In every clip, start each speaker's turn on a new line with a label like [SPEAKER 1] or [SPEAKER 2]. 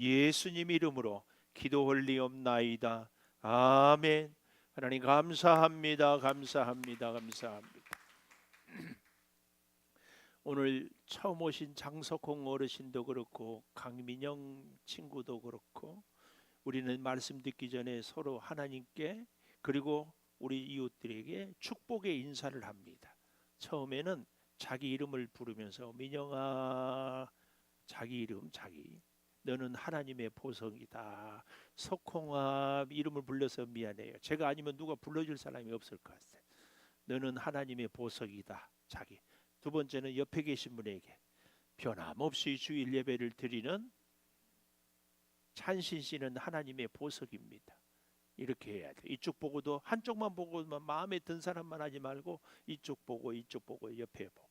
[SPEAKER 1] 예수님 이름으로 기도 올리옵나이다. 아멘. 하나님 감사합니다. 감사합니다. 감사합니다. 오늘 처음 오신 장석홍 어르신도 그렇고 강민영 친구도 그렇고 우리는 말씀 듣기 전에 서로 하나님께 그리고 우리 이웃들에게 축복의 인사를 합니다. 처음에는 자기 이름을 부르면서 민영아, 자기 이름, 자기 너는 하나님의 보석이다. 석홍아, 이름을 불러서 미안해요. 제가 아니면 누가 불러줄 사람이 없을 것 같아요. 너는 하나님의 보석이다. 자기. 두 번째는 옆에 계신 분에게 변함없이 주일 예배를 드리는 찬신 씨는 하나님의 보석입니다. 이렇게 해야 돼. 이쪽 보고도 한쪽만 보고만 마음에 든 사람만 하지 말고 이쪽 보고 옆에 보고.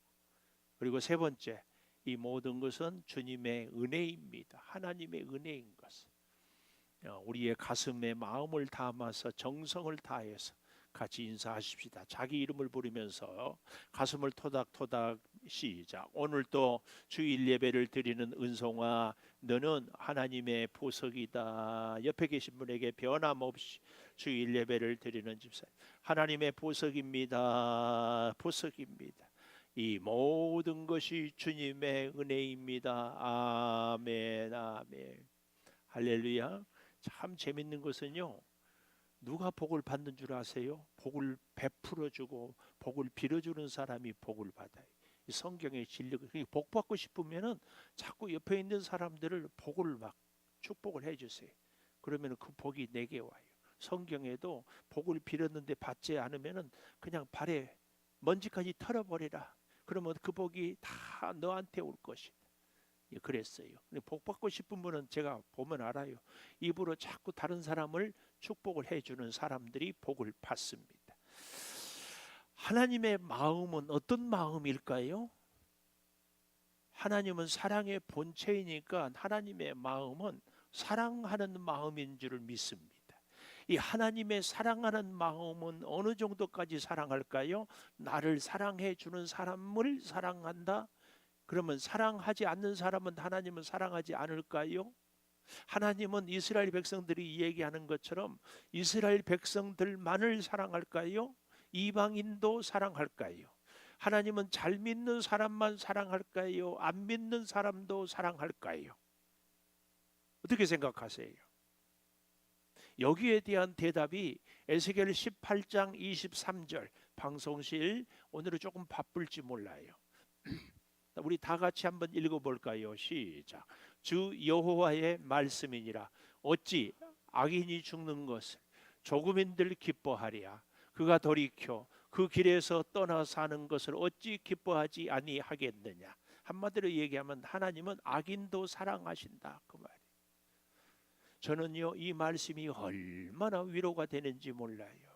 [SPEAKER 1] 그리고 세 번째, 이 모든 것은 주님의 은혜입니다. 하나님의 은혜인 것을 우리의 가슴에 마음을 담아서 정성을 다해서 같이 인사하십시다. 자기 이름을 부르면서 가슴을 토닥토닥 시작. 오늘 또 주일 예배를 드리는 은송아, 너는 하나님의 보석이다. 옆에 계신 분에게 변함없이 주일 예배를 드리는 집사님, 하나님의 보석입니다. 보석입니다. 이 모든 것이 주님의 은혜입니다. 아멘, 아멘. 할렐루야. 참 재밌는 것은요, 누가 복을 받는 줄 아세요? 복을 베풀어주고 복을 빌어주는 사람이 복을 받아요. 이 성경의 진리가 복 받고 싶으면은 자꾸 옆에 있는 사람들을 복을 막 축복을 해주세요. 그러면 그 복이 내게 와요. 성경에도 복을 빌었는데 받지 않으면은 그냥 발에 먼지까지 털어버리라. 그러면 그 복이 다 너한테 올 것이다. 그랬어요. 근데 복 받고 싶은 분은 제가 보면 알아요. 입으로 자꾸 다른 사람을 축복을 해주는 사람들이 복을 받습니다. 하나님의 마음은 어떤 마음일까요? 하나님은 사랑의 본체이니까 하나님의 마음은 사랑하는 마음인 줄을 믿습니다. 이 하나님의 사랑하는 마음은 어느 정도까지 사랑할까요? 나를 사랑해 주는 사람을 사랑한다. 그러면 사랑하지 않는 사람은 하나님은 사랑하지 않을까요? 하나님은 이스라엘 백성들이 얘기하는 것처럼 이스라엘 백성들만을 사랑할까요? 이방인도 사랑할까요? 하나님은 잘 믿는 사람만 사랑할까요? 안 믿는 사람도 사랑할까요? 어떻게 생각하세요? 여기에 대한 대답이 에스겔 18장 23절 방송실, 오늘은 조금 바쁠지 몰라요. 우리 다 같이 한번 읽어볼까요? 시작. 주 여호와의 말씀이니라. 어찌 악인이 죽는 것을 조금인들 기뻐하랴. 그가 돌이켜 그 길에서 떠나 사는 것을 어찌 기뻐하지 아니하겠느냐. 한마디로 얘기하면 하나님은 악인도 사랑하신다, 그 말이에요. 저는요, 이 말씀이 얼마나 위로가 되는지 몰라요.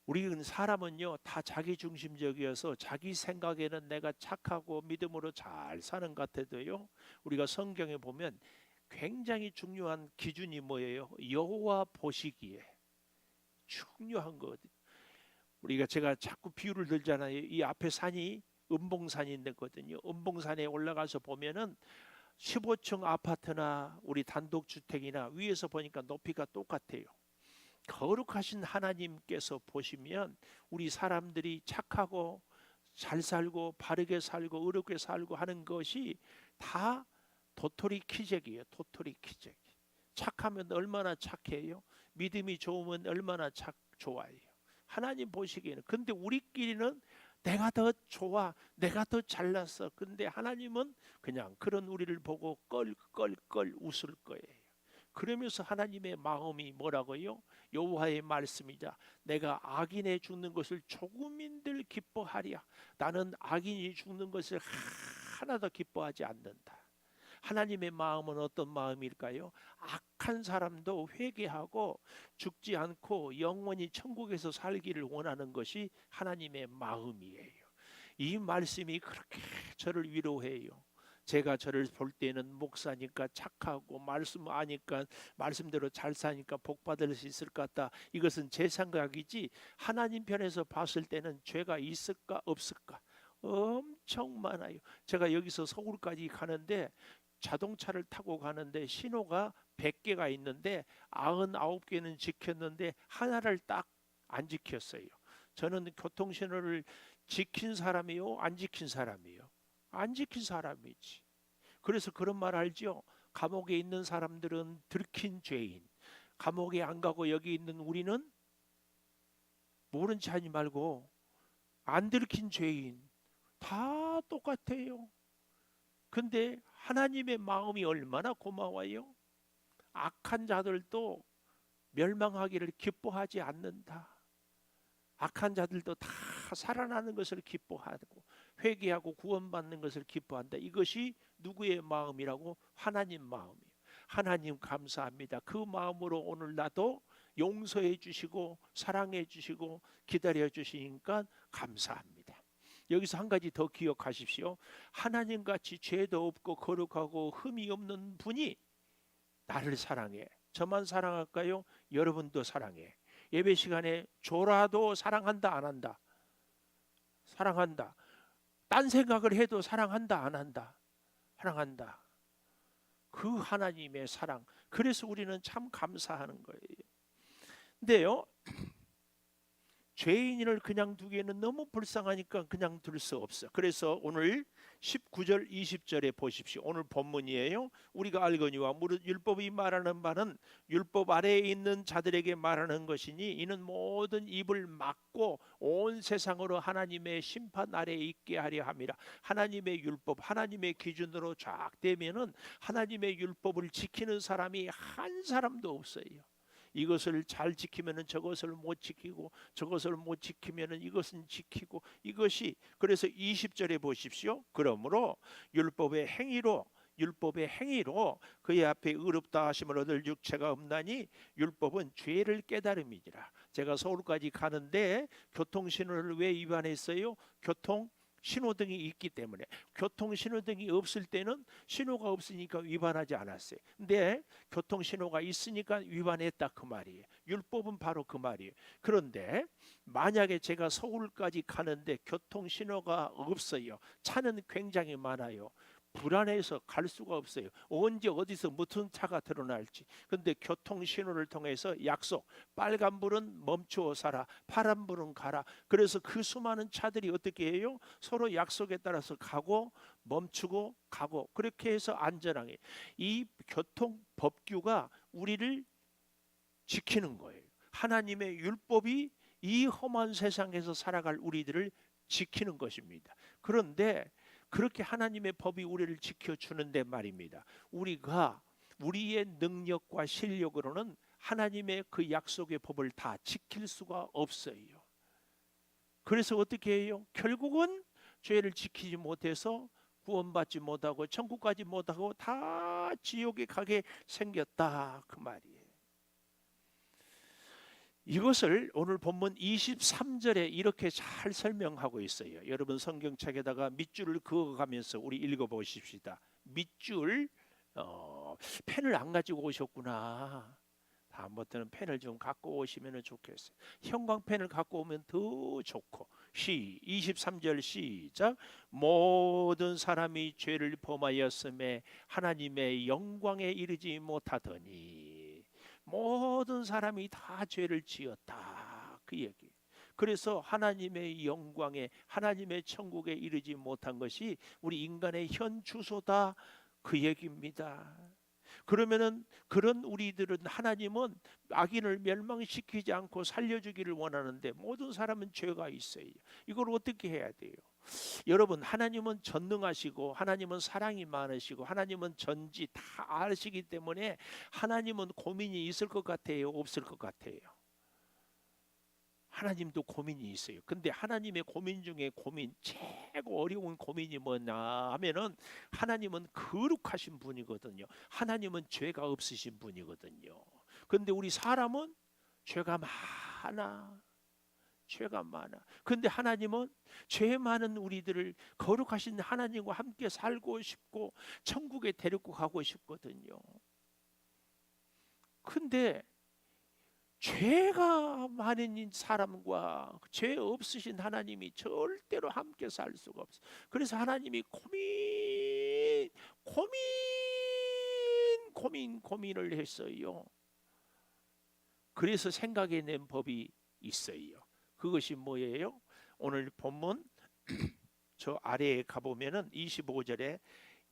[SPEAKER 1] 우리는 사람은요 다 자기중심적이어서 자기 생각에는 내가 착하고 믿음으로 잘 사는 것 같아도요, 우리가 성경에 보면 굉장히 중요한 기준이 뭐예요? 여호와 보시기에 중요한 거거든요. 제가 자꾸 비유를 들잖아요. 이 앞에 산이 은봉산이 있거든요. 은봉산에 올라가서 보면은 15층 아파트나 우리 단독주택이나 위에서 보니까 높이가 똑같아요. 거룩하신 하나님께서 보시면 우리 사람들이 착하고 잘 살고 바르게 살고 의롭게 살고 하는 것이 다 도토리 키재기예요. 도토리 키재기. 착하면 얼마나 착해요? 믿음이 좋으면 얼마나 좋아요. 하나님 보시기에는. 근데 우리끼리는 내가 더 좋아, 내가 더 잘났어. 근데 하나님은 그냥 그런 우리를 보고 껄껄껄 웃을 거예요. 그러면서 하나님의 마음이 뭐라고요? 여호와의 말씀이자 내가 악인의 죽는 것을 조금인들 기뻐하랴. 나는 악인이 죽는 것을 하나도 기뻐하지 않는다. 하나님의 마음은 어떤 마음일까요? 악한 사람도 회개하고 죽지 않고 영원히 천국에서 살기를 원하는 것이 하나님의 마음이에요. 이 말씀이 그렇게 저를 위로해요. 제가 저를 볼 때는 목사니까 착하고 말씀 아니까 말씀대로 잘 사니까 복 받을 수 있을 것 같다. 이것은 제 생각이지 하나님 편에서 봤을 때는 죄가 있을까 없을까 엄청 많아요. 제가 여기서 서울까지 가는데 자동차를 타고 가는데 신호가 100개가 있는데 99개는 지켰는데 하나를 딱 안 지켰어요. 저는 교통신호를 지킨 사람이요, 안 지킨 사람이요? 안 지킨 사람이지. 그래서 그런 말 알죠? 감옥에 있는 사람들은 들킨 죄인, 감옥에 안 가고 여기 있는 우리는 모른 체 하지 말고 안 들킨 죄인, 다 똑같아요. 근데 하나님의 마음이 얼마나 고마워요. 악한 자들도 멸망하기를 기뻐하지 않는다. 악한 자들도 다 살아나는 것을 기뻐하고 회개하고 구원받는 것을 기뻐한다. 이것이 누구의 마음이라고? 하나님 마음이에요. 하나님 감사합니다. 그 마음으로 오늘 나도 용서해 주시고 사랑해 주시고 기다려 주시니까 감사합니다. 여기서 한 가지 더 기억하십시오. 하나님같이 죄도 없고 거룩하고 흠이 없는 분이 나를 사랑해. 저만 사랑할까요? 여러분도 사랑해. 예배 시간에 졸아도 사랑한다 안 한다? 사랑한다. 딴 생각을 해도 사랑한다 안 한다? 사랑한다. 그 하나님의 사랑. 그래서 우리는 참 감사하는 거예요. 근데요, 죄인을 그냥 두기에는 너무 불쌍하니까 그냥 둘 수 없어. 그래서 오늘 19절 20절에 보십시오. 오늘 본문이에요. 우리가 알거니와 무릇 율법이 말하는 바는 율법 아래에 있는 자들에게 말하는 것이니 이는 모든 입을 막고 온 세상으로 하나님의 심판 아래에 있게 하려 함이라. 하나님의 율법, 하나님의 기준으로 쫙 되면은 하나님의 율법을 지키는 사람이 한 사람도 없어요. 이것을 잘 지키면은 저것을 못 지키고 저것을 못 지키면은 이것은 지키고 이것이 그래서 20절에 보십시오. 그러므로 율법의 행위로 그의 앞에 의롭다 하심을 얻을 육체가 없나니 율법은 죄를 깨달음이니라. 제가 서울까지 가는데 교통신호를 왜 위반했어요? 교통 신호등이 있기 때문에. 교통 신호등이 없을 때는 신호가 없으니까 위반하지 않았어요. 근데 교통 신호가 있으니까 위반했다 그 말이에요. 율법은 바로 그 말이에요. 그런데 만약에 제가 서울까지 가는데 교통 신호가 없어요. 차는 굉장히 많아요. 불안해서 갈 수가 없어요. 언제 어디서 무슨 차가 드러날지. 근데 교통 신호를 통해서 약속. 빨간불은 멈추어 서라. 파란불은 가라. 그래서 그 수많은 차들이 어떻게 해요? 서로 약속에 따라서 가고 멈추고 가고 그렇게 해서 안전하게. 이 교통 법규가 우리를 지키는 거예요. 하나님의 율법이 이 험한 세상에서 살아갈 우리들을 지키는 것입니다. 그런데 그렇게 하나님의 법이 우리를 지켜주는데 말입니다. 우리가 우리의 능력과 실력으로는 하나님의 그 약속의 법을 다 지킬 수가 없어요. 그래서 어떻게 해요? 결국은 죄를 지키지 못해서 구원받지 못하고 천국까지 못하고 다 지옥에 가게 생겼다 그 말이에요. 이것을 오늘 본문 23절에 이렇게 잘 설명하고 있어요. 여러분 성경책에다가 밑줄을 그어가면서 우리 읽어보십시다. 밑줄 펜을 안 가지고 오셨구나. 다음부터는 펜을 좀 갖고 오시면 좋겠어요. 형광펜을 갖고 오면 더 좋고. 23절 시작. 모든 사람이 죄를 범하였음에 하나님의 영광에 이르지 못하더니 모든 사람이 다 죄를 지었다 그 얘기. 그래서 하나님의 영광에 하나님의 천국에 이르지 못한 것이 우리 인간의 현 주소다 그 얘기입니다. 그러면은 그런 우리들은 하나님은 악인을 멸망시키지 않고 살려주기를 원하는데 모든 사람은 죄가 있어요. 이걸 어떻게 해야 돼요? 여러분 하나님은 전능하시고 하나님은 사랑이 많으시고 하나님은 전지 다 아시기 때문에 하나님은 고민이 있을 것 같아요? 없을 것 같아요? 하나님도 고민이 있어요. 근데 하나님의 고민 중에 고민 최고 어려운 고민이 뭐냐 하면은 하나님은 거룩하신 분이거든요. 하나님은 죄가 없으신 분이거든요. 근데 우리 사람은 죄가 많아. 죄가 많아. 근데 하나님은 죄 많은 우리들을 거룩하신 하나님과 함께 살고 싶고 천국에 데리고 가고 싶거든요. 근데 죄가 많은 사람과 죄 없으신 하나님이 절대로 함께 살 수가 없어. 그래서 하나님이 고민을 했어요. 그래서 생각해낸 법이 있어요. 그것이 뭐예요? 오늘 본문 저 아래에 가보면은 25절에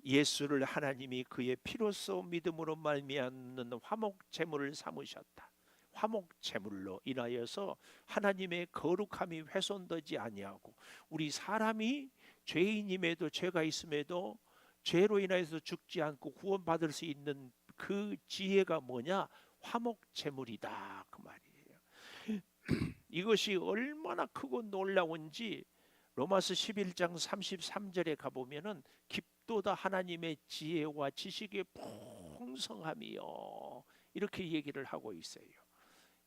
[SPEAKER 1] 예수를 하나님이 그의 피로써 믿음으로 말미암는 화목 제물을 삼으셨다. 화목 제물로 인하여서 하나님의 거룩함이 훼손되지 아니하고 우리 사람이 죄인임에도 죄가 있음에도 죄로 인하여서 죽지 않고 구원받을 수 있는 그 지혜가 뭐냐? 화목 제물이다 그 말이에요. 이것이 얼마나 크고 놀라운지 로마서 11장 33절에 가보면은 깊도다 하나님의 지혜와 지식의 풍성함이요 이렇게 얘기를 하고 있어요.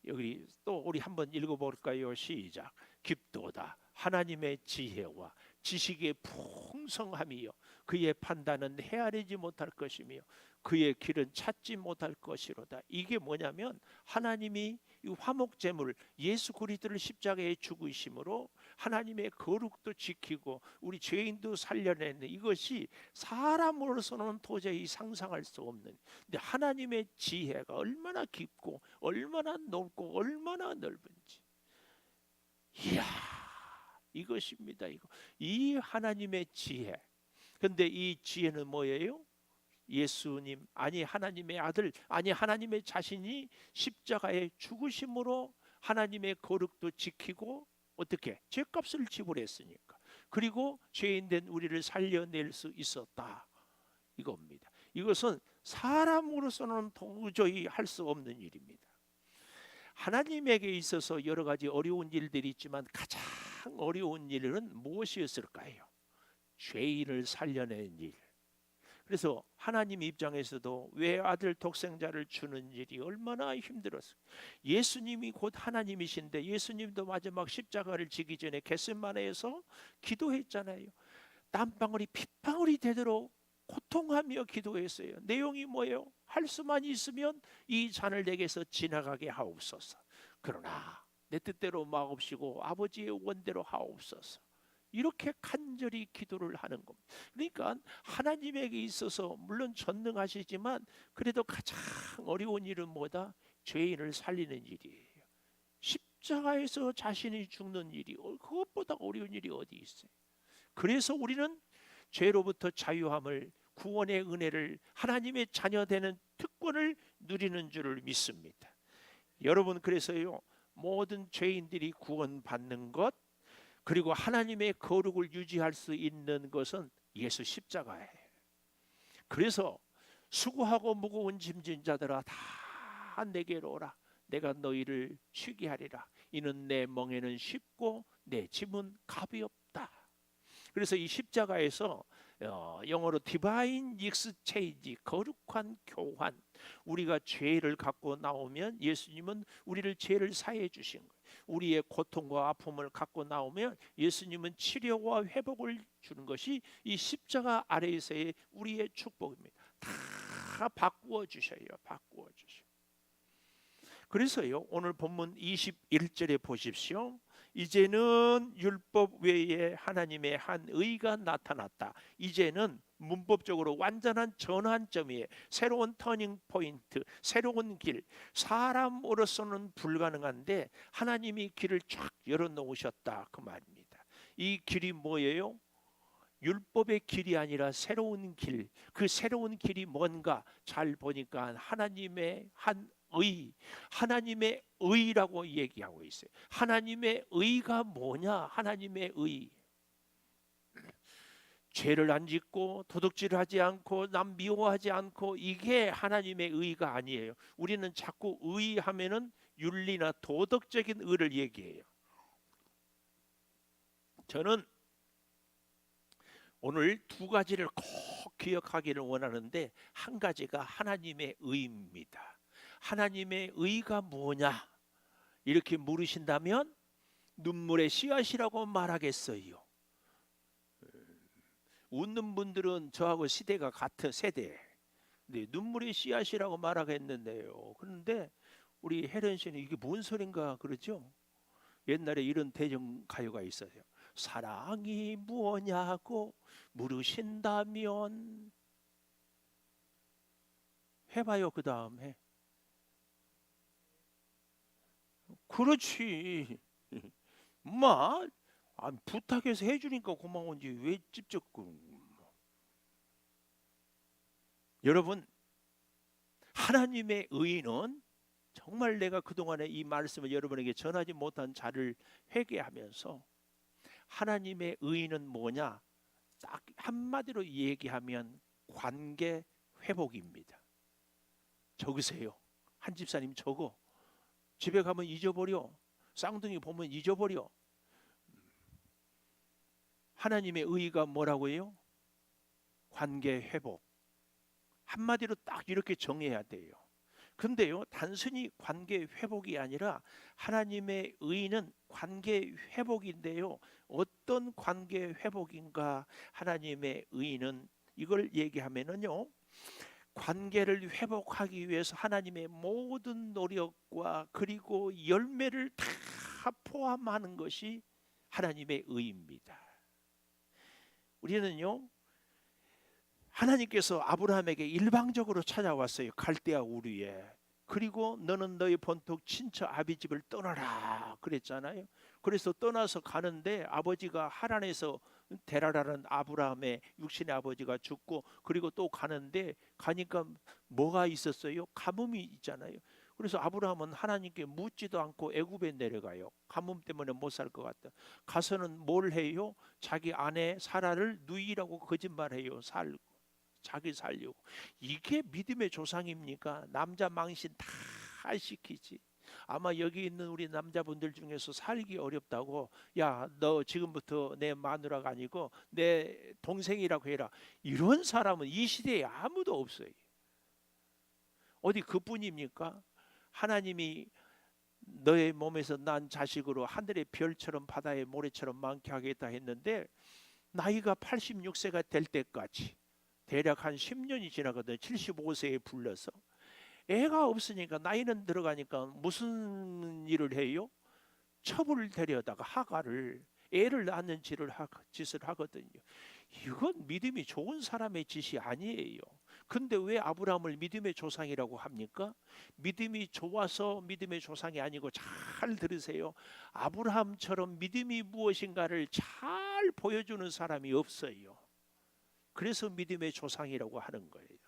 [SPEAKER 1] 여기 또 우리 한번 읽어볼까요? 시작. 깊도다 하나님의 지혜와 지식의 풍성함이요 그의 판단은 헤아리지 못할 것이며 그의 길은 찾지 못할 것이로다. 이게 뭐냐면 하나님이 이 화목제물 예수 그리스도를 십자가에 죽으심으로 하나님의 거룩도 지키고 우리 죄인도 살려내는 이것이 사람으로서는 도저히 상상할 수 없는, 근데 하나님의 지혜가 얼마나 깊고 얼마나 넓고 얼마나 넓은지, 이야 이것입니다. 이 하나님의 지혜. 근데 이 지혜는 뭐예요? 예수님, 아니 하나님의 아들, 아니 하나님의 자신이 십자가에 죽으심으로 하나님의 거룩도 지키고 어떻게? 죄값을 지불했으니까. 그리고 죄인된 우리를 살려낼 수 있었다 이겁니다. 이것은 사람으로서는 도저히 할 수 없는 일입니다. 하나님에게 있어서 여러 가지 어려운 일들이 있지만 가장 어려운 일은 무엇이었을까요? 죄인을 살려내는 일. 그래서 하나님 입장에서도 왜 아들 독생자를 주는 일이 얼마나 힘들었어요. 예수님이 곧 하나님이신데 예수님도 마지막 십자가를 지기 전에 겟세마네에서 기도했잖아요. 땀방울이 핏방울이 되도록 고통하며 기도했어요. 내용이 뭐예요? 할 수만 있으면 이 잔을 내게서 지나가게 하옵소서. 그러나 내 뜻대로 마옵시고 아버지의 원대로 하옵소서. 이렇게 간절히 기도를 하는 겁니다. 그러니까 하나님에게 있어서 물론 전능하시지만 그래도 가장 어려운 일은 뭐다? 죄인을 살리는 일이에요. 십자가에서 자신이 죽는 일이 그것보다 어려운 일이 어디 있어요? 그래서 우리는 죄로부터 자유함을, 구원의 은혜를, 하나님의 자녀되는 특권을 누리는 줄을 믿습니다. 여러분, 그래서요 모든 죄인들이 구원받는 것, 그리고 하나님의 거룩을 유지할 수 있는 것은 예수 십자가예요. 그래서 수고하고 무거운 짐진 자들아 다 내게로 오라. 내가 너희를 쉬게 하리라. 이는 내 멍에는 쉽고 내 짐은 가볍다. 그래서 이 십자가에서 영어로 디바인 익스체인지, 거룩한 교환, 우리가 죄를 갖고 나오면 예수님은 우리를 죄를 사해 주신 거예요. 우리의 고통과 아픔을 갖고 나오면 예수님은 치료와 회복을 주는 것이 이 십자가 아래에서의 우리의 축복입니다. 다 바꾸어 주셔요. 바꾸어 주셔. 그래서요 오늘 본문 21절에 보십시오. 이제는 율법 외에 하나님의 한 의가 나타났다. 이제는 문법적으로 완전한 전환점이에요. 새로운 터닝 포인트, 새로운 길. 사람으로서는 불가능한데 하나님이 길을 쫙 열어놓으셨다 그 말입니다. 이 길이 뭐예요? 율법의 길이 아니라 새로운 길. 그 새로운 길이 뭔가 잘 보니까 하나님의 한 의, 하나님의 의라고 얘기하고 있어요. 하나님의 의가 뭐냐? 하나님의 의. 죄를 안 짓고 도둑질하지 않고 남 미워하지 않고, 이게 하나님의 의가 아니에요. 우리는 자꾸 의 하면은 윤리나 도덕적인 의를 얘기해요. 저는 오늘 두 가지를 꼭 기억하기를 원하는데, 한 가지가 하나님의 의입니다. 하나님의 의가 뭐냐? 이렇게 물으신다면 눈물의 씨앗이라고 말하겠어요. 웃는 분들은 저하고 시대가 같은 세대. 네, 눈물의 씨앗이라고 말하겠는데요. 그런데 우리 혜련 씨는 이게 뭔 소린가 그러죠? 옛날에 이런 대중 가요가 있어요. 사랑이 무엇냐고 물으신다면, 해봐요. 그 다음에. 그렇지. 엄마, 부탁해서 해주니까 고마운지 왜 직접 여러분, 하나님의 의는 정말 내가 그동안에 이 말씀을 여러분에게 전하지 못한 자를 회개하면서 하나님의 의는 뭐냐? 딱 한마디로 얘기하면 관계 회복입니다. 적으세요. 한 집사님 적어. 집에 가면 잊어버려. 쌍둥이 보면 잊어버려. 하나님의 의가 뭐라고요? 관계 회복. 한마디로 딱 이렇게 정해야 돼요. 근데요, 단순히 관계 회복이 아니라 하나님의 의는 관계 회복인데요. 어떤 관계 회복인가? 하나님의 의는 이걸 얘기하면은요, 관계를 회복하기 위해서 하나님의 모든 노력과 그리고 열매를 다 포함하는 것이 하나님의 의입니다. 우리는요, 하나님께서 아브라함에게 일방적으로 찾아왔어요. 갈대아 우르에. 그리고 너는 너희 본토 친처 아비 집을 떠나라 그랬잖아요. 그래서 떠나서 가는데 아버지가 하란에서 데라라는 아브라함의 육신의 아버지가 죽고, 그리고 또 가는데 가니까 뭐가 있었어요? 가뭄이 있잖아요. 그래서 아브라함은 하나님께 묻지도 않고 애굽에 내려가요. 가뭄 때문에 못 살 것 같다. 가서는 뭘 해요? 자기 아내 사라를 누이라고 거짓말해요. 자기 살려고. 이게 믿음의 조상입니까? 남자 망신 다 시키지. 아마 여기 있는 우리 남자분들 중에서 살기 어렵다고, 야, 너 지금부터 내 마누라가 아니고 내 동생이라고 해라, 이런 사람은 이 시대에 아무도 없어요. 어디 그뿐입니까? 하나님이 너의 몸에서 난 자식으로 하늘의 별처럼 바다의 모래처럼 많게 하겠다 했는데, 나이가 86세가 될 때까지 대략 한 10년이 지나거든. 75세에 불러서 애가 없으니까, 나이는 들어가니까 무슨 일을 해요? 첩을 데려다가 하가를, 애를 낳는 짓을 하거든요. 이건 믿음이 좋은 사람의 짓이 아니에요. 근데 왜 아브라함을 믿음의 조상이라고 합니까? 믿음이 좋아서 믿음의 조상이 아니고, 잘 들으세요, 아브라함처럼 믿음이 무엇인가를 잘 보여주는 사람이 없어요. 그래서 믿음의 조상이라고 하는 거예요.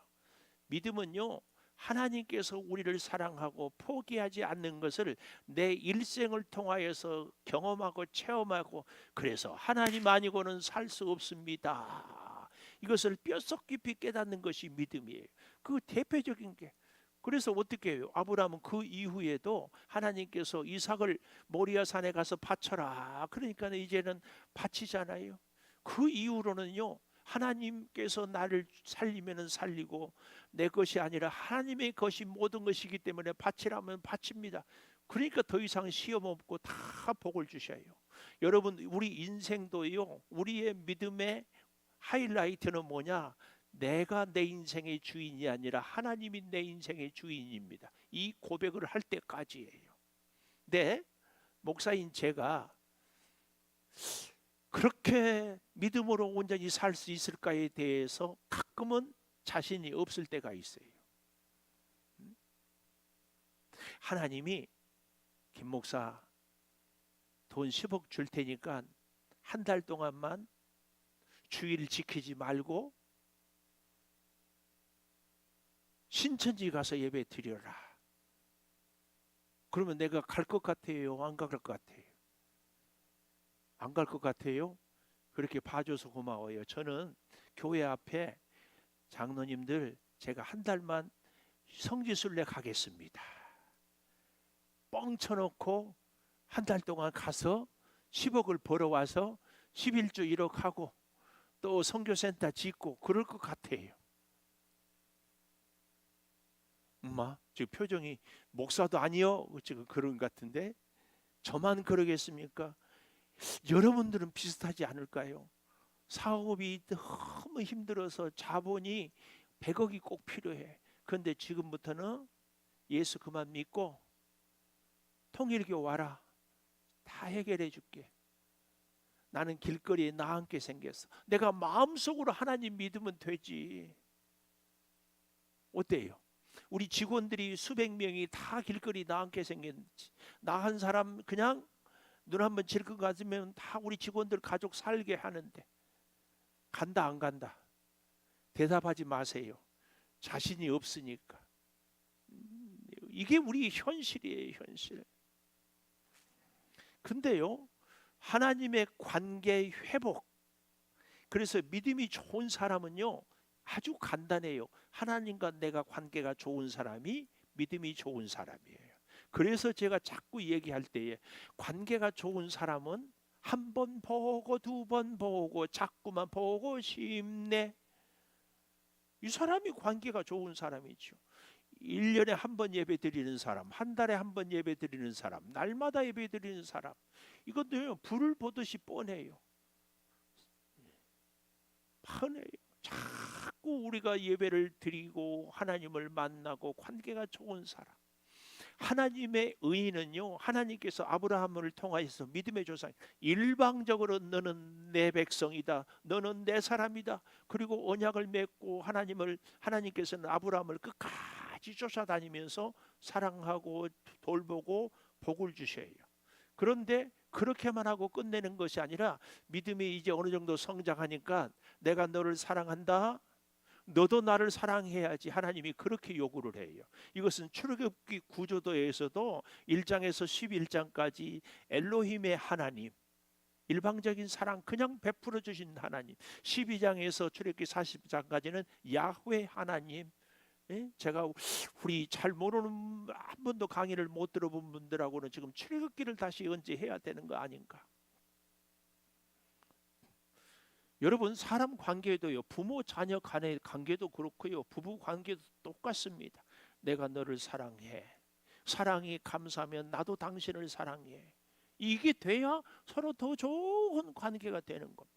[SPEAKER 1] 믿음은요, 하나님께서 우리를 사랑하고 포기하지 않는 것을 내 일생을 통하여서 경험하고 체험하고, 그래서 하나님 아니고는 살 수 없습니다, 이것을 뼛속 깊이 깨닫는 것이 믿음이에요. 그 대표적인 게. 그래서 어떻게 해요? 아브라함은 그 이후에도 하나님께서 이삭을 모리아 산에 가서 바쳐라 그러니까 이제는 바치잖아요. 그 이후로는요, 하나님께서 나를 살리면 살리고 내 것이 아니라 하나님의 것이 모든 것이기 때문에 바치라면 바칩니다. 그러니까 더 이상 시험 없고 다 복을 주셔요. 여러분, 우리 인생도요, 우리의 믿음의 하이라이트는 뭐냐? 내가 내 인생의 주인이 아니라 하나님이 내 인생의 주인입니다. 이 고백을 할 때까지예요. 네, 목사인 제가 그렇게 믿음으로 온전히 살 수 있을까에 대해서 가끔은 자신이 없을 때가 있어요. 하나님이 김 목사 돈 10억 줄 테니까 한 달 동안만 주일 지키지 말고 신천지 가서 예배 드려라. 그러면 내가 갈 것 같아요? 안 갈 것 같아요? 안 갈 것 같아요? 그렇게 봐줘서 고마워요. 저는 교회 앞에 장로님들, 제가 한 달만 성지순례 가겠습니다, 뻥 쳐놓고 한 달 동안 가서 10억을 벌어와서 11조 1억 하고 또 선교센터 짓고 그럴 것 같아요. 엄마, 지금 표정이 목사도 아니요 지금 그런 것 같은데, 저만 그러겠습니까? 여러분들은 비슷하지 않을까요? 사업이 너무 힘들어서 자본이 100억이 꼭 필요해. 그런데 지금부터는 예수 그만 믿고 통일교 와라, 다 해결해 줄게. 나는 길거리에 나 함께 생겼어. 내가 마음속으로 하나님 믿으면 되지. 어때요? 우리 직원들이 수백 명이 다 길거리 나앉게 생겼지. 나 한 사람 그냥 눈 한번 질끈 가지면 다 우리 직원들 가족 살게 하는데 간다 안 간다? 대답하지 마세요. 자신이 없으니까. 이게 우리 현실이에요, 현실. 근데요, 하나님의 관계 회복. 그래서 믿음이 좋은 사람은요, 아주 간단해요. 하나님과 내가 관계가 좋은 사람이 믿음이 좋은 사람이에요. 그래서 제가 자꾸 얘기할 때에 관계가 좋은 사람은 한 번 보고 두 번 보고 자꾸만 보고 싶네. 이 사람이 관계가 좋은 사람이죠. 1년에 한 번 예배 드리는 사람, 한 달에 한 번 예배 드리는 사람, 날마다 예배 드리는 사람, 이것도요 불을 보듯이 뻔해요. 뻔해요. 자꾸 우리가 예배를 드리고 하나님을 만나고 관계가 좋은 사람. 하나님의 의인은요, 하나님께서 아브라함을 통하여서 믿음의 조상, 일방적으로 너는 내 백성이다, 너는 내 사람이다. 그리고 언약을 맺고 하나님께서는 아브라함을 끝까지 쫓아다니면서 사랑하고 돌보고 복을 주셔요. 그런데 그렇게만 하고 끝내는 것이 아니라 믿음이 이제 어느 정도 성장하니까 내가 너를 사랑한다, 너도 나를 사랑해야지. 하나님이 그렇게 요구를 해요. 이것은 출애굽기 구조도에서도 1장에서 11장까지 엘로힘의 하나님, 일방적인 사랑 그냥 베풀어 주신 하나님, 12장에서 출애굽기 40장까지는 야훼 하나님. 제가 우리 잘 모르는, 한 번도 강의를 못 들어본 분들하고는 지금 출애굽기를 다시 언제 해야 되는 거 아닌가. 여러분, 사람 관계도요, 부모 자녀 간의 관계도 그렇고요, 부부 관계도 똑같습니다. 내가 너를 사랑해. 사랑이 감사하면 나도 당신을 사랑해. 이게 돼야 서로 더 좋은 관계가 되는 겁니다.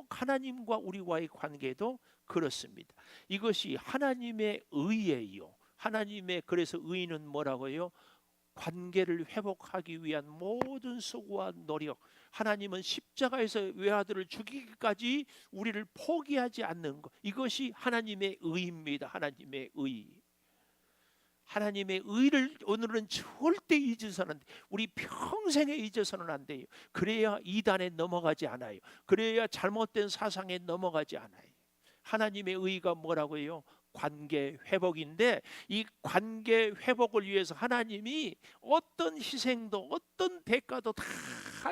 [SPEAKER 1] 하나님과 우리와의 관계도 그렇습니다. 이것이 하나님의 의예요. 그래서 의는 뭐라고요? 관계를 회복하기 위한 모든 수고와 노력. 하나님은 십자가에서 외아들을 죽이기까지 우리를 포기하지 않는 것. 이것이 하나님의 의입니다. 하나님의 의. 하나님의 의를 오늘은 절대 잊어서는 안 돼요. 우리 평생에 잊어서는 안 돼요. 그래야 이단에 넘어가지 않아요. 그래야 잘못된 사상에 넘어가지 않아요. 하나님의 의가 뭐라고요? 관계 회복인데, 이 관계 회복을 위해서 하나님이 어떤 희생도 어떤 대가도 다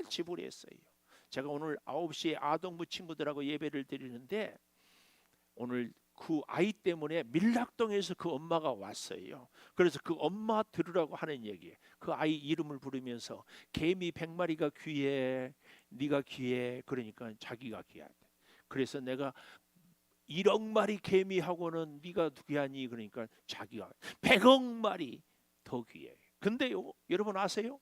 [SPEAKER 1] 지불했어요. 제가 오늘 9시에 아동부 친구들하고 예배를 드리는데, 오늘 그 아이 때문에 밀락동에서 그 엄마가 왔어요. 그래서 그 엄마 들으라고 하는 얘기예요. 그 아이 이름을 부르면서 개미 100마리가 귀해, 네가 귀해. 그러니까 자기가 귀하대. 그래서 내가 1억 마리 개미하고는 네가 귀하니, 그러니까 자기가 100억 마리 더 귀해. 근데요, 여러분 아세요?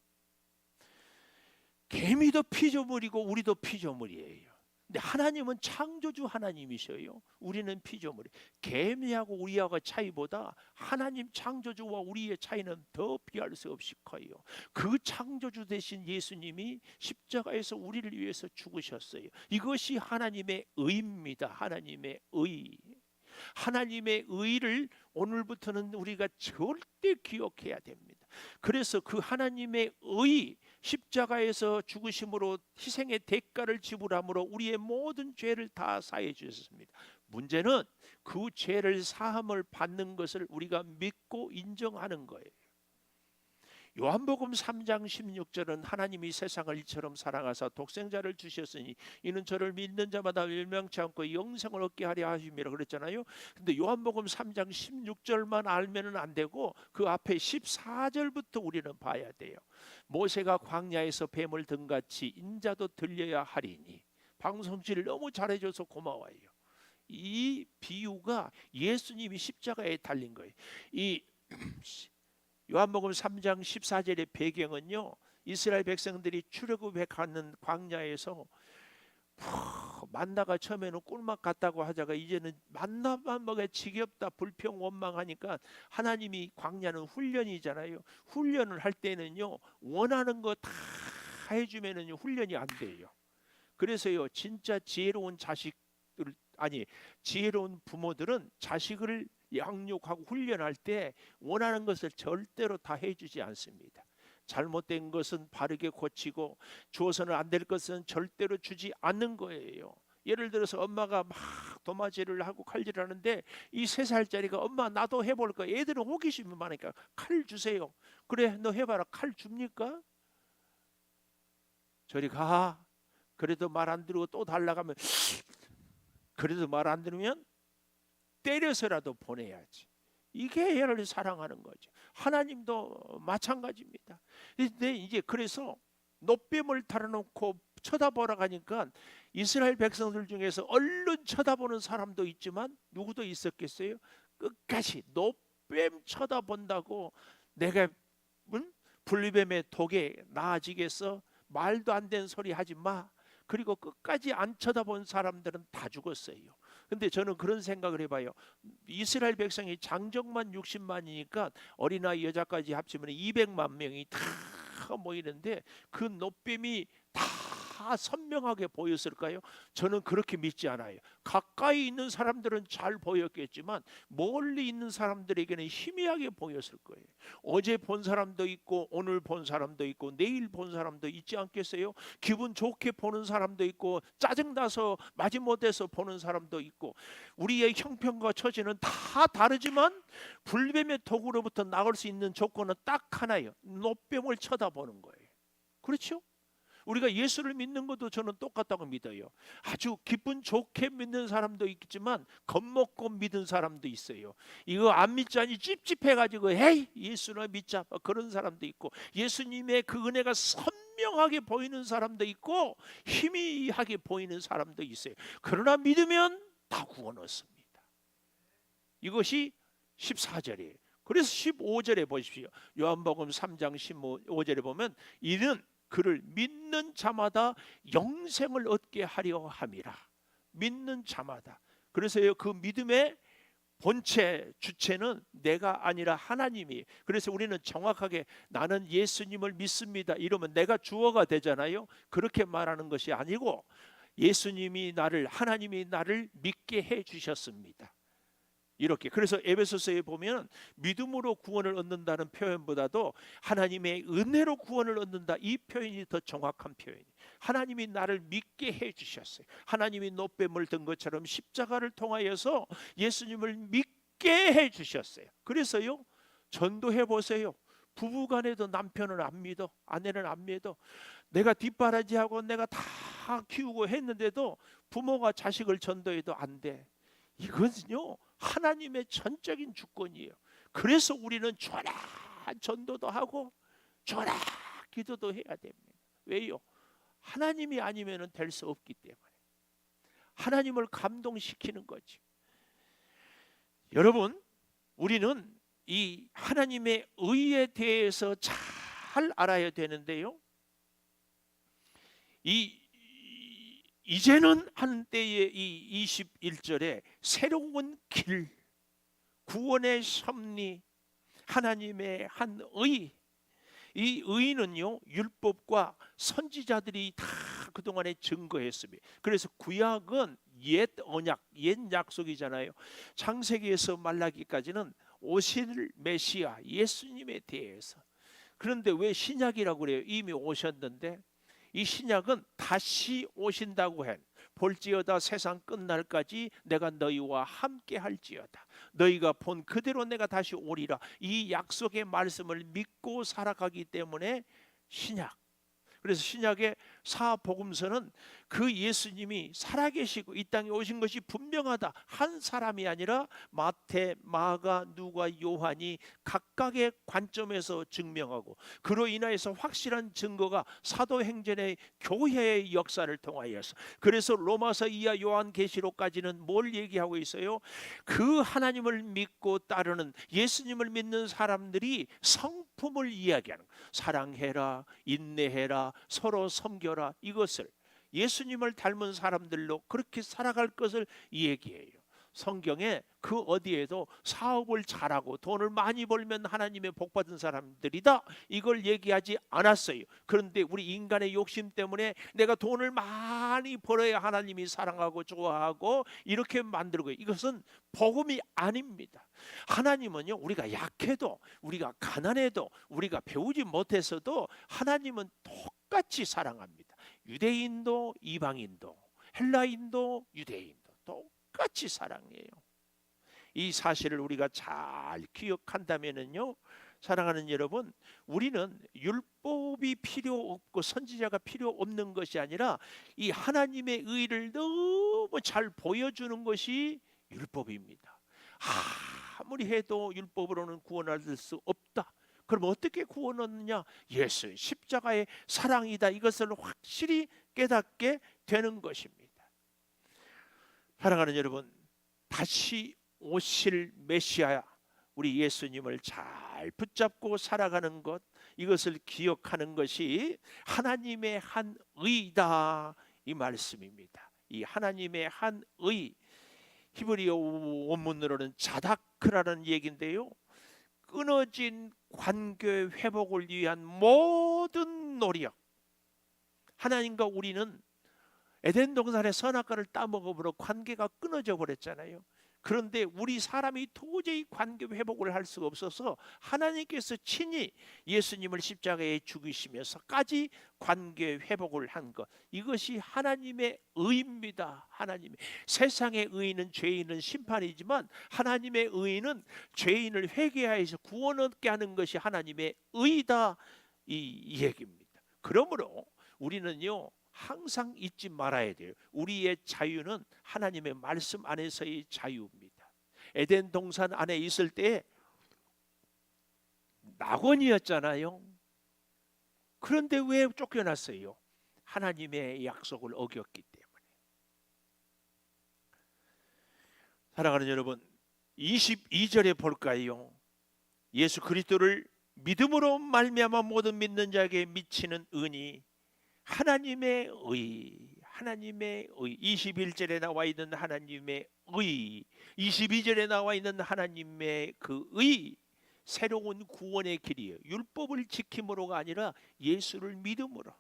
[SPEAKER 1] 개미도 피조물이고 우리도 피조물이에요. 근데 하나님은 창조주 하나님이셔요. 우리는 피조물이. 개미하고 우리하고 차이보다 하나님 창조주와 우리의 차이는 더 비할 수 없이 커요. 그 창조주 되신 예수님이 십자가에서 우리를 위해서 죽으셨어요. 이것이 하나님의 의입니다. 하나님의 의. 하나님의 의를 오늘부터는 우리가 절대 기억해야 됩니다. 그래서 그 하나님의 의, 십자가에서 죽으심으로 희생의 대가를 지불함으로 우리의 모든 죄를 다 사해 주셨습니다. 문제는 그 죄를 사함을 받는 것을 우리가 믿고 인정하는 거예요. 요한복음 3장 16절은 하나님이 세상을 이처럼 사랑하사 독생자를 주셨으니 이는 저를 믿는 자마다 멸망치 않고 영생을 얻게 하려 하심이라 그랬잖아요. 근데 요한복음 3장 16절만 알면은 안 되고 그 앞에 14절부터 우리는 봐야 돼요. 모세가 광야에서 뱀을 등같이 인자도 들려야 하리니. 방송지를 너무 잘해줘서 고마워요. 이 비유가 예수님이 십자가에 달린 거예요. 이 요한복음 3장 14절의 배경은요, 이스라엘 백성들이 출애굽에 가는 광야에서 만나가 처음에는 꿀맛 같다고 하다가 이제는 만나만 먹어 지겹다 불평 원망하니까 하나님이, 광야는 훈련이잖아요. 훈련을 할 때는요, 원하는 거 다 해주면은 훈련이 안 돼요. 그래서요, 진짜 지혜로운 부모들은 자식을 양육하고 훈련할 때 원하는 것을 절대로 다 해주지 않습니다. 잘못된 것은 바르게 고치고 주어서는 안 될 것은 절대로 주지 않는 거예요. 예를 들어서 엄마가 막 도마질을 하고 칼질을 하는데 이 3살짜리가 엄마 나도 해볼 거야. 애들은 호기심이 많으니까 칼 주세요. 그래 너 해봐라. 칼 줍니까? 저리 가. 그래도 말 안 들고 또 달라고 하면 그래도 말 안 들으면 때려서라도 보내야지. 이게 애를 사랑하는 거죠. 하나님도 마찬가지입니다. 근데 이제 그래서 노뱀을 달아놓고 쳐다보러 가니까 이스라엘 백성들 중에서 얼른 쳐다보는 사람도 있지만 누구도 있었겠어요? 끝까지 노뱀 쳐다본다고 내가 불뱀의 독에 나아지겠어? 말도 안 되는 소리 하지 마. 그리고 끝까지 안 쳐다본 사람들은 다 죽었어요. 근데 저는 그런 생각을 해봐요. 이스라엘 백성이 장정만 60만이니까 어린아이 여자까지 합치면 200만 명이 다 모이는데 그 노뱀이 다 선명하게 보였을까요? 저는 그렇게 믿지 않아요. 가까이 있는 사람들은 잘 보였겠지만 멀리 있는 사람들에게는 희미하게 보였을 거예요. 어제 본 사람도 있고 오늘 본 사람도 있고 내일 본 사람도 있지 않겠어요? 기분 좋게 보는 사람도 있고 짜증나서 마지못해서 보는 사람도 있고 우리의 형편과 처지는 다 다르지만 불뱀의 독으로부터 나올 수 있는 조건은 딱 하나예요. 노뱀을 쳐다보는 거예요. 그렇죠? 우리가 예수를 믿는 것도 저는 똑같다고 믿어요. 아주 기분 좋게 믿는 사람도 있지만 겁먹고 믿는 사람도 있어요. 이거 안 믿자니 찝찝해가지고 에이 예수나 믿자 그런 사람도 있고 예수님의 그 은혜가 선명하게 보이는 사람도 있고 희미하게 보이는 사람도 있어요. 그러나 믿으면 다 구원 얻습니다. 이것이 14절이에요. 그래서 15절에 보십시오. 요한복음 3장 15절에 보면 이는 그를 믿는 자마다 영생을 얻게 하려 함이라. 믿는 자마다. 그래서 그 믿음의 본체 주체는 내가 아니라 하나님이. 그래서 우리는 정확하게 나는 예수님을 믿습니다 이러면 내가 주어가 되잖아요. 그렇게 말하는 것이 아니고 예수님이 나를 하나님이 나를 믿게 해 주셨습니다. 이렇게. 그래서 에베소서에 보면 믿음으로 구원을 얻는다는 표현보다도 하나님의 은혜로 구원을 얻는다 이 표현이 더 정확한 표현이에요. 하나님이 나를 믿게 해주셨어요. 하나님이 노뱀을 든 것처럼 십자가를 통하여서 예수님을 믿게 해주셨어요. 그래서요 전도해 보세요. 부부간에도 남편은 안 믿어, 아내는 안 믿어. 내가 뒷바라지하고 내가 다 키우고 했는데도 부모가 자식을 전도해도 안 돼. 이것은요 하나님의 전적인 주권이에요. 그래서 우리는 줘라 전도도 하고 줘라 기도도 해야 됩니다. 왜요? 하나님이 아니면 될 수 없기 때문에. 하나님을 감동시키는 거지. 여러분 우리는 이 하나님의 의에 대해서 잘 알아야 되는데요. 이제는 한때의 이 21절에 새로운 길, 구원의 섭리, 하나님의 한 의, 이 의는요 율법과 선지자들이 다 그동안에 증거했습니다. 그래서 구약은 옛 언약, 옛 약속이잖아요. 창세기에서 말라기까지는 오실 메시아 예수님에 대해서. 그런데 왜 신약이라고 그래요? 이미 오셨는데. 이 신약은 다시 오신다고 해. 볼지어다 세상 끝날까지 내가 너희와 함께 할지어다. 너희가 본 그대로 내가 다시 오리라. 이 약속의 말씀을 믿고 살아가기 때문에 신약. 그래서 신약의 사복음서는 그 예수님이 살아계시고 이 땅에 오신 것이 분명하다. 한 사람이 아니라 마태, 마가, 누가, 요한이 각각의 관점에서 증명하고 그로 인하여서 확실한 증거가 사도행전의 교회의 역사를 통하여서. 그래서 로마서 이하 요한계시록까지는 뭘 얘기하고 있어요? 그 하나님을 믿고 따르는 예수님을 믿는 사람들이 성품을 이야기하는 거예요. 사랑해라, 인내해라, 서로 섬겨라. 이것을 예수님을 닮은 사람들로 그렇게 살아갈 것을 얘기해요. 성경에 그 어디에도 사업을 잘하고 돈을 많이 벌면 하나님의 복받은 사람들이다 이걸 얘기하지 않았어요. 그런데 우리 인간의 욕심 때문에 내가 돈을 많이 벌어야 하나님이 사랑하고 좋아하고 이렇게 만들고, 이것은 복음이 아닙니다. 하나님은요, 우리가 약해도 우리가 가난해도 우리가 배우지 못해서도 하나님은 똑같이 사랑합니다. 유대인도 이방인도 헬라인도 유대인도 똑같이 사랑해요. 이 사실을 우리가 잘 기억한다면요, 사랑하는 여러분, 우리는 율법이 필요 없고 선지자가 필요 없는 것이 아니라 이 하나님의 의를 너무 잘 보여주는 것이 율법입니다. 아무리 해도 율법으로는 구원 얻을 수 없다. 그럼 어떻게 구원 얻느냐? 예수 십자가의 사랑이다. 이것을 확실히 깨닫게 되는 것입니다. 사랑하는 여러분, 다시 오실 메시아 우리 예수님을 잘 붙잡고 살아가는 것, 이것을 기억하는 것이 하나님의 한 의다 이 말씀입니다. 이 하나님의 한 의, 히브리어 원문으로는 자다크라는 얘기인데요, 끊어진 관계 회복을 위한 모든 노력. 하나님과 우리는 에덴 동산의 선악과를 따먹음으로 관계가 끊어져 버렸잖아요. 그런데 우리 사람이 도저히 관계 회복을 할 수가 없어서 하나님께서 친히 예수님을 십자가에 죽이시면서까지 관계 회복을 한 것, 이것이 하나님의 의입니다. 하나님의, 세상의 의는 죄인은 심판이지만 하나님의 의는 죄인을 회개하여서 구원 얻게 하는 것이 하나님의 의다 이 얘기입니다. 그러므로 우리는요, 항상 잊지 말아야 돼요. 우리의 자유는 하나님의 말씀 안에서의 자유입니다. 에덴 동산 안에 있을 때 낙원이었잖아요. 그런데 왜 쫓겨났어요? 하나님의 약속을 어겼기 때문에. 사랑하는 여러분, 22절에 볼까요? 예수 그리스도를 믿음으로 말미암아 모든 믿는 자에게 미치는 은이 하나님의 의, 하나님의 의, 21절에 나와 있는 하나님의 의, 22절에 나와 있는 하나님의 그 의, 새로운 구원의 길이에요. 율법을 지킴으로가 아니라 예수를 믿음으로.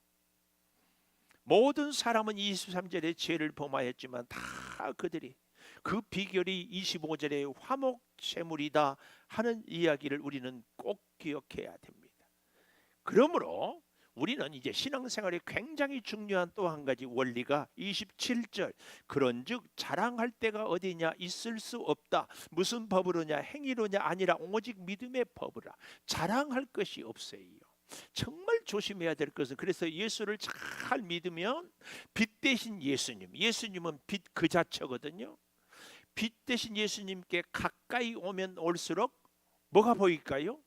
[SPEAKER 1] 모든 사람은 23절에 죄를 범하였지만 다 그들이, 그 비결이 25절에 화목제물이다 하는 이야기를 우리는 꼭 기억해야 됩니다. 그러므로 우리는 이제 신앙생활에 굉장히 중요한 또 한 가지 원리가 27절, 그런즉 자랑할 때가 어디냐, 있을 수 없다. 무슨 법으로냐, 행위로냐 아니라 오직 믿음의 법으로. 자랑할 것이 없어요. 정말 조심해야 될 것은, 그래서 예수를 잘 믿으면 빛 대신 예수님, 예수님은 빛 그 자체거든요. 빛 대신 예수님께 가까이 오면 올수록 뭐가 보일까요?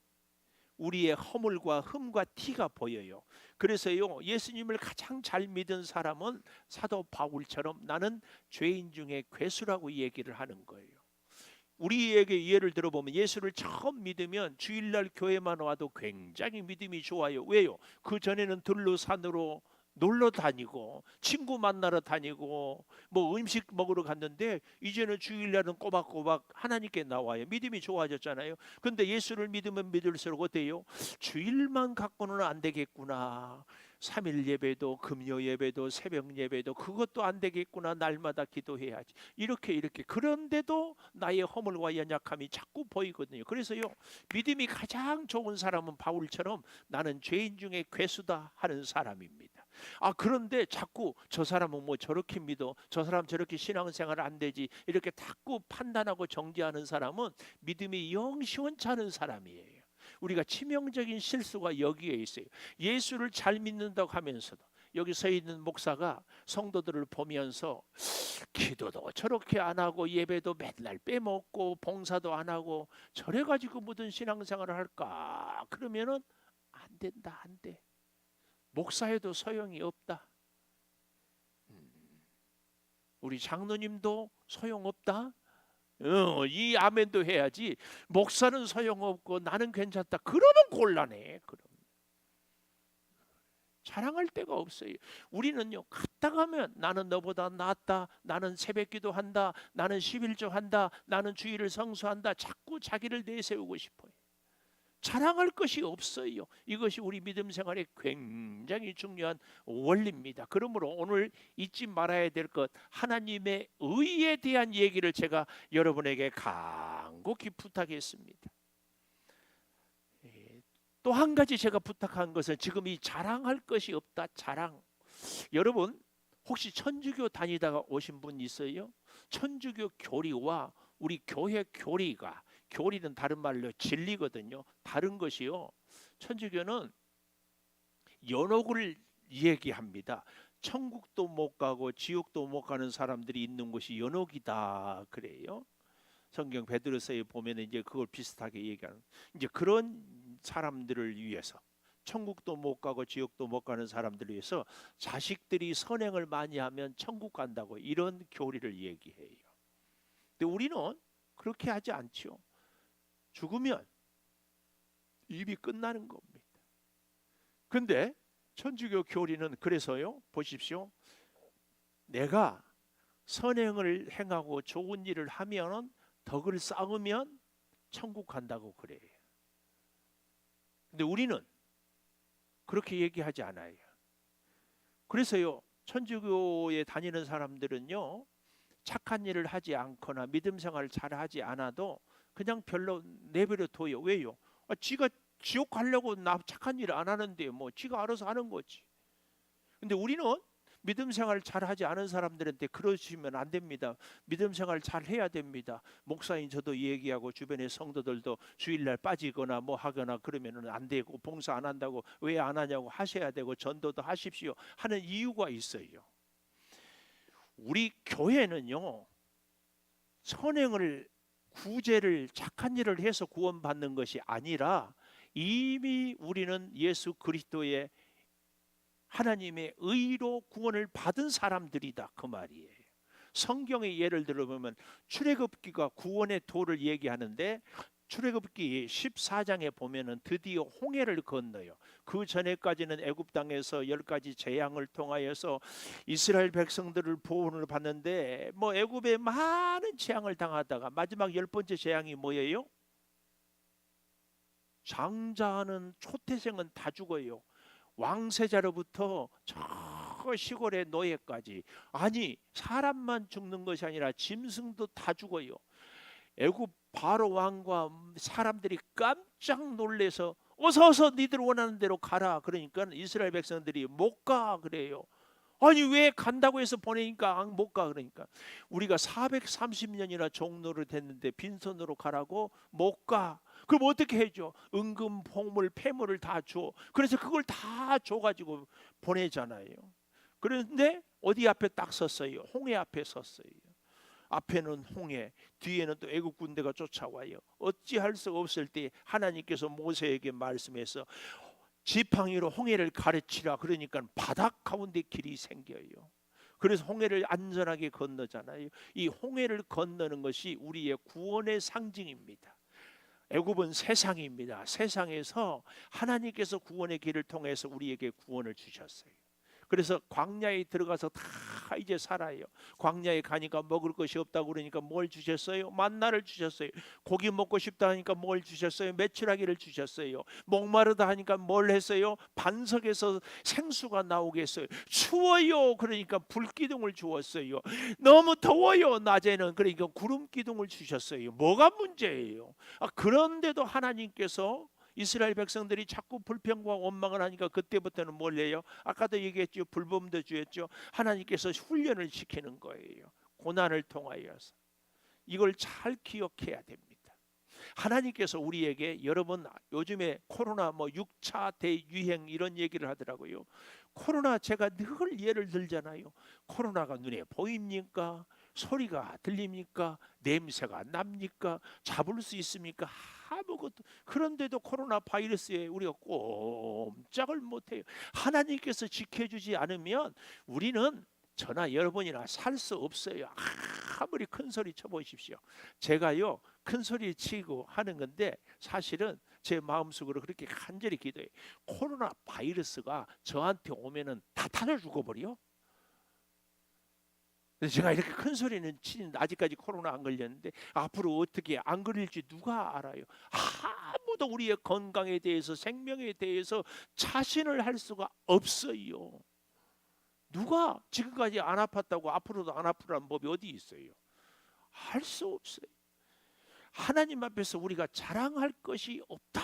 [SPEAKER 1] 우리의 허물과 흠과 티가 보여요. 그래서요, 예수님을 가장 잘 믿은 사람은 사도 바울처럼 나는 죄인 중에 괴수라고 얘기를 하는 거예요. 우리에게 예를 들어보면 예수를 처음 믿으면 주일날 교회만 와도 굉장히 믿음이 좋아요. 왜요? 그 전에는 들로 산으로 놀러 다니고 친구 만나러 다니고 뭐 음식 먹으러 갔는데 이제는 주일날은 꼬박꼬박 하나님께 나와요. 믿음이 좋아졌잖아요. 근데 예수를 믿으면 믿을수록 어때요? 주일만 갖고는 안 되겠구나. 3일 예배도 금요 예배도 새벽 예배도 그것도 안 되겠구나. 날마다 기도해야지. 이렇게 그런데도 나의 허물과 연약함이 자꾸 보이거든요. 그래서요, 믿음이 가장 좋은 사람은 바울처럼 나는 죄인 중에 괴수다 하는 사람입니다. 그런데 자꾸 저 사람은 뭐 저렇게 믿어, 저 사람 저렇게 신앙생활 안 되지, 이렇게 자꾸 판단하고 정죄하는 사람은 믿음이 영 시원치 않은 사람이에요. 우리가 치명적인 실수가 여기에 있어요. 예수를 잘 믿는다고 하면서도 여기 서 있는 목사가 성도들을 보면서 기도도 저렇게 안 하고 예배도 맨날 빼먹고 봉사도 안 하고 저래 가지고 무슨 신앙생활을 할까? 그러면은 안 된다, 안 돼. 목사에도 소용이 없다. 우리 장로님도 소용없다. 이 아멘도 해야지. 목사는 소용없고 나는 괜찮다. 그러면 곤란해. 그럼 자랑할 데가 없어요. 우리는요, 갔다 가면 나는 너보다 낫다, 나는 새벽기도 한다, 나는 11조 한다, 나는 주일을 성수한다, 자꾸 자기를 내세우고 싶어요. 자랑할 것이 없어요. 이것이 우리 믿음 생활에 굉장히 중요한 원리입니다. 그러므로 오늘 잊지 말아야 될 것, 하나님의 의에 대한 얘기를 제가 여러분에게 간곡히 부탁했습니다. 또 한 가지 제가 부탁한 것은 지금 이 자랑할 것이 없다. 자랑. 여러분 혹시 천주교 다니다가 오신 분 있어요? 천주교 교리와 우리 교회 교리가, 교리는 다른 말로 진리거든요. 다른 것이요. 천주교는 연옥을 얘기합니다. 천국도 못 가고 지옥도 못 가는 사람들이 있는 곳이 연옥이다 그래요. 성경 베드로서에 보면 이제 그걸 비슷하게 얘기하는, 이제 그런 사람들을 위해서, 천국도 못 가고 지옥도 못 가는 사람들을 위해서 자식들이 선행을 많이 하면 천국 간다고, 이런 교리를 얘기해요. 근데 우리는 그렇게 하지 않죠. 죽으면 입이 끝나는 겁니다. 근데 천주교 교리는 그래서요, 보십시오. 내가 선행을 행하고 좋은 일을 하면, 덕을 쌓으면 천국 간다고 그래요. 근데 우리는 그렇게 얘기하지 않아요. 그래서요, 천주교에 다니는 사람들은요, 착한 일을 하지 않거나 믿음 생활을 잘 하지 않아도 그냥 별로 내버려 둬요. 왜요? 지가 지옥 가려고 나 착한 일 안 하는데 뭐 지가 알아서 하는 거지. 근데 우리는 믿음 생활 잘 하지 않은 사람들한테 그러시면 안 됩니다. 믿음 생활 잘 해야 됩니다. 목사인 저도 얘기하고 주변의 성도들도 주일날 빠지거나 뭐 하거나 그러면 안 되고, 봉사 안 한다고 왜 안 하냐고 하셔야 되고, 전도도 하십시오 하는 이유가 있어요. 우리 교회는요, 선행을, 구제를, 착한 일을 해서 구원받는 것이 아니라 이미 우리는 예수 그리스도의 하나님의 의로 구원을 받은 사람들이다 그 말이에요. 성경의 예를 들어보면 출애굽기가 구원의 도를 얘기하는데, 출애굽기 14장에 보면은 드디어 홍해를 건너요. 그 전에까지는 애굽 땅에서 10가지 재앙을 통하여서 이스라엘 백성들을 보호를 받는데, 뭐 애굽에 많은 재앙을 당하다가 마지막 10번째 재앙이 뭐예요? 장자는 초태생은 다 죽어요. 왕세자로부터 저 시골의 노예까지, 아니 사람만 죽는 것이 아니라 짐승도 다 죽어요. 애굽 바로 왕과 사람들이 깜짝 놀래서 어서 니들 원하는 대로 가라. 그러니까 이스라엘 백성들이 못 가 그래요. 아니 왜 간다고 해서 보내니까 못 가. 그러니까 우리가 430년이나 종노를 됐는데 빈손으로 가라고? 못 가. 그럼 어떻게 해줘? 은금, 봉물, 폐물을 다 줘. 그래서 그걸 다 줘가지고 보내잖아요. 그런데 어디 앞에 딱 섰어요? 홍해 앞에 섰어요. 앞에는 홍해, 뒤에는 또 애국 군대가 쫓아와요. 어찌할 수 없을 때 하나님께서 모세에게 말씀해서 지팡이로 홍해를 가르치라. 그러니까 바닥 가운데 길이 생겨요. 그래서 홍해를 안전하게 건너잖아요. 이 홍해를 건너는 것이 우리의 구원의 상징입니다. 애굽은 세상입니다. 세상에서 하나님께서 구원의 길을 통해서 우리에게 구원을 주셨어요. 그래서 광야에 들어가서 다 이제 살아요. 광야에 가니까 먹을 것이 없다고 그러니까 뭘 주셨어요? 만나를 주셨어요. 고기 먹고 싶다 하니까 뭘 주셨어요? 메추라기를 주셨어요. 목마르다 하니까 뭘 했어요? 반석에서 생수가 나오게 했어요. 추워요. 그러니까 불기둥을 주었어요. 너무 더워요. 낮에는 그러니까 구름기둥을 주셨어요. 뭐가 문제예요? 그런데도 하나님께서 이스라엘 백성들이 자꾸 불평과 원망을 하니까 그때부터는 뭘 해요? 아까도 얘기했죠. 불범도주였죠. 하나님께서 훈련을 시키는 거예요. 고난을 통하여서. 이걸 잘 기억해야 됩니다. 하나님께서 우리에게, 여러분 요즘에 코로나 뭐 6차 대유행 이런 얘기를 하더라고요. 코로나 제가 늘 예를 들잖아요. 코로나가 눈에 보입니까? 소리가 들립니까? 냄새가 납니까? 잡을 수 있습니까? 아무것도. 그런데도 코로나 바이러스에 우리가 꼼짝을 못해요. 하나님께서 지켜주지 않으면 우리는 저나 여러분이나 살 수 없어요. 아무리 큰 소리 쳐보십시오. 제가요 큰 소리 치고 하는 건데 사실은 제 마음속으로 그렇게 간절히 기도해. 코로나 바이러스가 저한테 오면은 다 타져 죽어버려. 그래서 제가 이렇게 큰 소리는 치는 아직까지 코로나 안 걸렸는데 앞으로 어떻게 안 걸릴지 누가 알아요? 아무도 우리의 건강에 대해서 생명에 대해서 자신을 할 수가 없어요. 누가 지금까지 안 아팠다고 앞으로도 안 아프라는 법이 어디 있어요? 할 수 없어요. 하나님 앞에서 우리가 자랑할 것이 없다.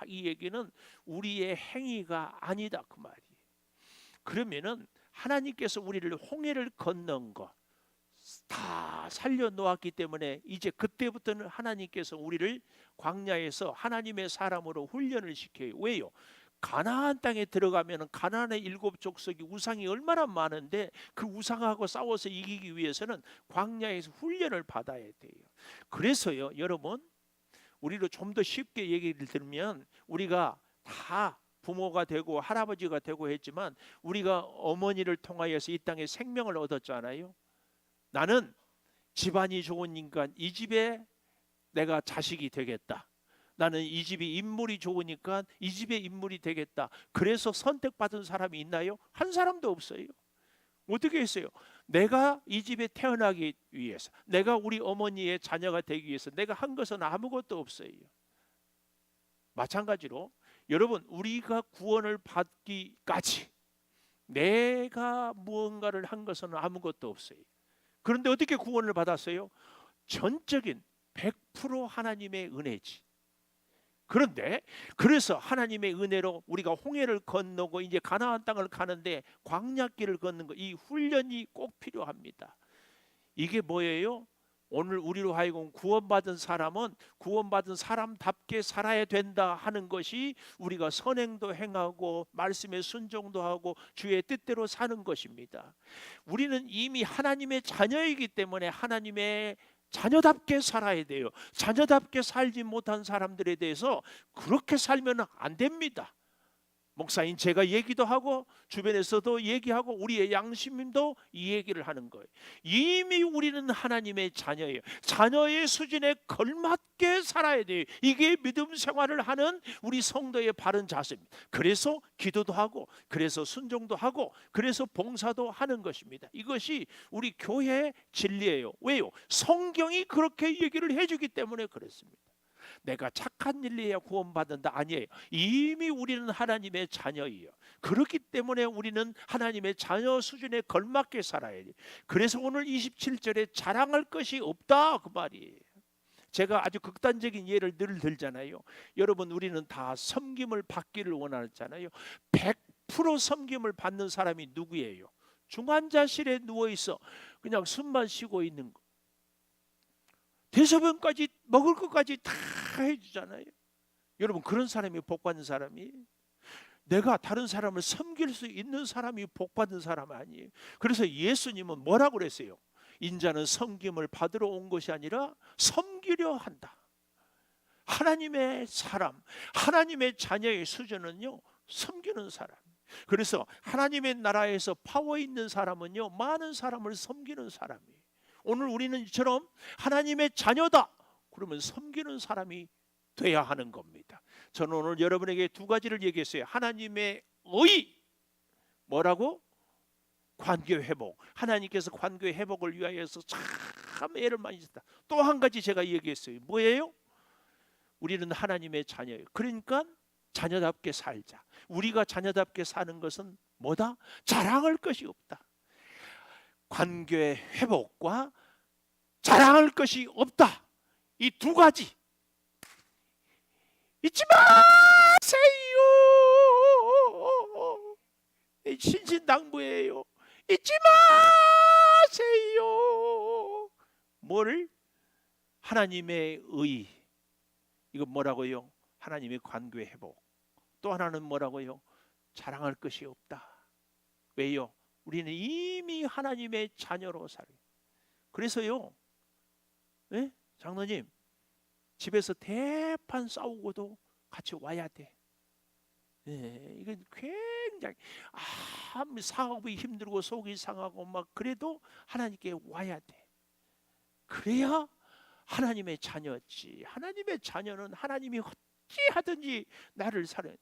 [SPEAKER 1] 이 얘기는 우리의 행위가 아니다 그 말이에요. 그러면은 하나님께서 우리를 홍해를 건넌 거 다 살려놓았기 때문에 이제 그때부터는 하나님께서 우리를 광야에서 하나님의 사람으로 훈련을 시켜요. 왜요? 가나안 땅에 들어가면 가나안의 7족속이 우상이 얼마나 많은데 그 우상하고 싸워서 이기기 위해서는 광야에서 훈련을 받아야 돼요. 그래서요 여러분, 우리로 좀 더 쉽게 얘기를 들으면 우리가 다 부모가 되고 할아버지가 되고 했지만 우리가 어머니를 통하여서 이 땅에 생명을 얻었잖아요. 나는 집안이 좋은 인간, 이 집에 내가 자식이 되겠다. 나는 이 집이 인물이 좋으니까 이 집의 인물이 되겠다. 그래서 선택받은 사람이 있나요? 한 사람도 없어요. 어떻게 했어요? 내가 이 집에 태어나기 위해서, 내가 우리 어머니의 자녀가 되기 위해서 내가 한 것은 아무것도 없어요. 마찬가지로 여러분, 우리가 구원을 받기까지 내가 무언가를 한 것은 아무것도 없어요. 그런데 어떻게 구원을 받았어요? 전적인 100% 하나님의 은혜지. 그런데 그래서 하나님의 은혜로 우리가 홍해를 건너고 이제 가나안 땅을 가는데 광야길을 걷는 거, 이 훈련이 꼭 필요합니다. 이게 뭐예요? 오늘 우리로 하여금 구원받은 사람은 구원받은 사람답게 살아야 된다 하는 것이 우리가 선행도 행하고 말씀에 순종도 하고 주의 뜻대로 사는 것입니다. 우리는 이미 하나님의 자녀이기 때문에 하나님의 자녀답게 살아야 돼요. 자녀답게 살지 못한 사람들에 대해서 그렇게 살면 안 됩니다. 목사인 제가 얘기도 하고 주변에서도 얘기하고 우리의 양심도 이 얘기를 하는 거예요. 이미 우리는 하나님의 자녀예요. 자녀의 수준에 걸맞게 살아야 돼요. 이게 믿음 생활을 하는 우리 성도의 바른 자세입니다. 그래서 기도도 하고 그래서 순종도 하고 그래서 봉사도 하는 것입니다. 이것이 우리 교회의 진리예요. 왜요? 성경이 그렇게 얘기를 해주기 때문에 그렇습니다. 내가 착한 일을 해야 구원받는다 아니에요. 이미 우리는 하나님의 자녀예요. 그렇기 때문에 우리는 하나님의 자녀 수준에 걸맞게 살아야 돼요. 그래서 오늘 27절에 자랑할 것이 없다 그 말이에요. 제가 아주 극단적인 예를 늘 들잖아요. 여러분, 우리는 다 섬김을 받기를 원하잖아요. 100% 섬김을 받는 사람이 누구예요? 중환자실에 누워있어 그냥 숨만 쉬고 있는 거, 대소변까지 먹을 것까지 다 해주잖아요. 여러분, 그런 사람이 복받는 사람이, 내가 다른 사람을 섬길 수 있는 사람이 복받은 사람 아니에요. 그래서 예수님은 뭐라고 그랬어요? 인자는 섬김을 받으러 온 것이 아니라 섬기려 한다. 하나님의 사람, 하나님의 자녀의 수준은요, 섬기는 사람. 그래서 하나님의 나라에서 파워 있는 사람은요, 많은 사람을 섬기는 사람이에요. 오늘 우리는 이처럼 하나님의 자녀다 그러면 섬기는 사람이 돼야 하는 겁니다. 저는 오늘 여러분에게 두 가지를 얘기했어요. 하나님의 의, 뭐라고? 관계 회복. 하나님께서 관계 회복을 위하여서 참 애를 많이 썼다. 또 한 가지 제가 얘기했어요. 뭐예요? 우리는 하나님의 자녀예요. 그러니까 자녀답게 살자. 우리가 자녀답게 사는 것은 뭐다? 자랑할 것이 없다. 관계 회복과 자랑할 것이 없다. 이 두 가지 잊지 마세요. 신신당부예요. 잊지 마세요. 뭐를? 하나님의 의. 이거 뭐라고요? 하나님의 관계 회복. 또 하나는 뭐라고요? 자랑할 것이 없다. 왜요? 우리는 이미 하나님의 자녀로 살아요. 그래서요, 네? 장로님, 집에서 대판 싸우고도 같이 와야 돼. 네, 이건 굉장히 사업이 힘들고 속이 상하고 막 그래도 하나님께 와야 돼. 그래야 하나님의 자녀지. 하나님의 자녀는 하나님이 어찌하든지 나를 살해.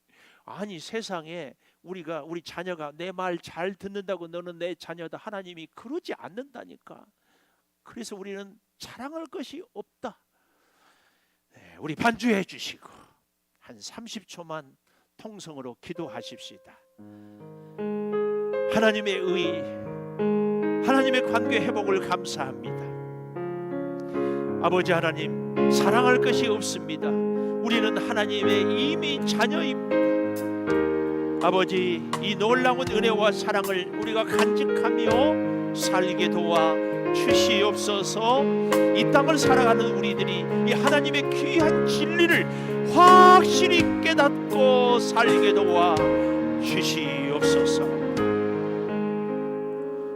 [SPEAKER 1] 아니 세상에 우리 자녀가 내 말 잘 듣는다고 너는 내 자녀다. 하나님이 그러지 않는다니까. 그래서 우리는 자랑할 것이 없다. 네, 우리 반주해 주시고 한 30초만 통성으로 기도하십시다. 하나님의 의, 하나님의 관계 회복을 감사합니다. 아버지 하나님, 사랑할 것이 없습니다. 우리는 하나님의 이미 자녀입니다. 아버지, 이 놀라운 은혜와 사랑을 우리가 간직하며 살게 도와 주시옵소서. 이 땅을 살아가는 우리들이 이 하나님의 귀한 진리를 확실히 깨닫고 살게 도와 주시옵소서.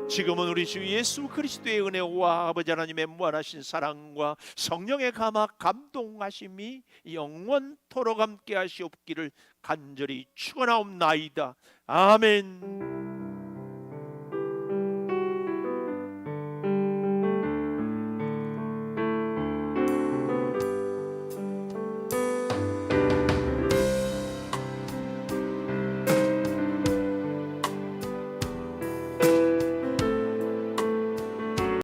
[SPEAKER 1] 지금은 우리 주 예수 그리스도의 은혜와 아버지 하나님의 무한하신 사랑과 성령의 감동하심이 영원토록 함께 하시옵기를 간절히 축원하옵나이다. 아멘.